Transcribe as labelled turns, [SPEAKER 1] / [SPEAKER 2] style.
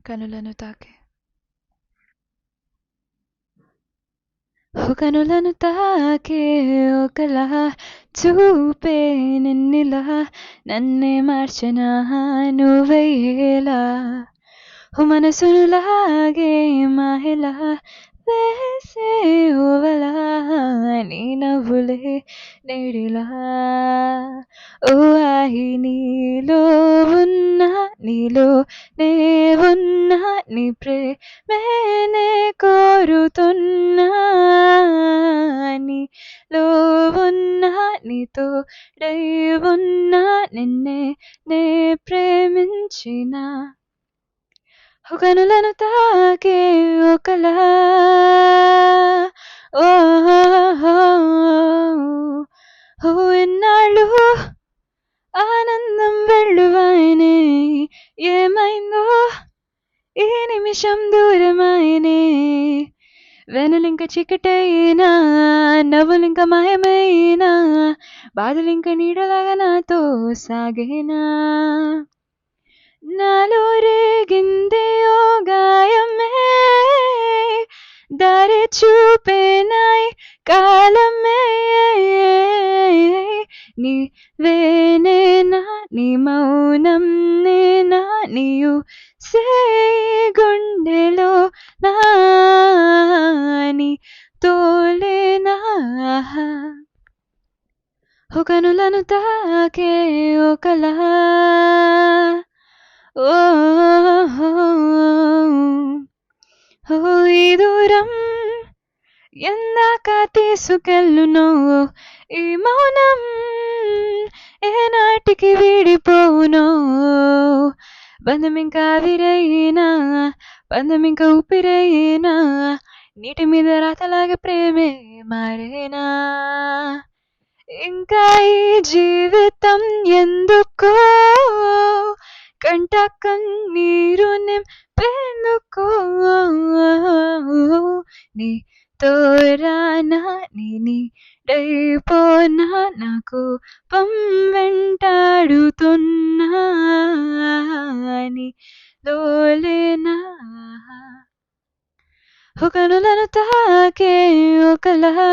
[SPEAKER 1] కనులను తాకే కనులను తాకే ఒకలా చూపే నిన్నిలా నన్నే మార్చిన నువ్వయ్యేలా మనసును లాగే మాయలా వేసే ఓవలా నీ నవ్వులే నేడిలా ఓ ఆయి నీలో ఉన్నా నీలో నే ఉన్నా నీ ప్రేమేనే కోరుతున్నా నీలో ఉన్నా నీతో డై ఉన్నా నిన్నే నే ప్రేమించిన కనులను తాకే ఒకలా ఎన్నాళ్ళు ఆనందం వెళ్ళువాయనే ఏమైందో ఈ నిమిషం దూరమాయనే వెనులింక చీకటైనా నవ్వులింక మాయమైనా బాధలింక నీడలాగా నాతో సాగేనా నాలో రేగిందే ఓ గాయమే దారి చూపేనాయ్ కాలమే నీవేనేనా నీ మౌనం నేనా నీయు సే గుండెలో నాని తోలేనా కనులను తాకే ఒకలా ఈ దూరం ఎందాక తీసుకెళ్ళునో ఈ మౌనం ఏనాటికి వీడిపోవునో బంధమింకా విరైనా బంధమింకా ఊపిరైనా నీటి మీద రాతలాగా ప్రేమే మారేనా ఇంకా ఈ జీవితం ఎందుకో కంట కన్నీరు నింపెందుకో నీ తోరానా నీ డైపోనా నాకు వెంటాడుతున్నా నీ లోలేనా కనులను తాకే ఒకలా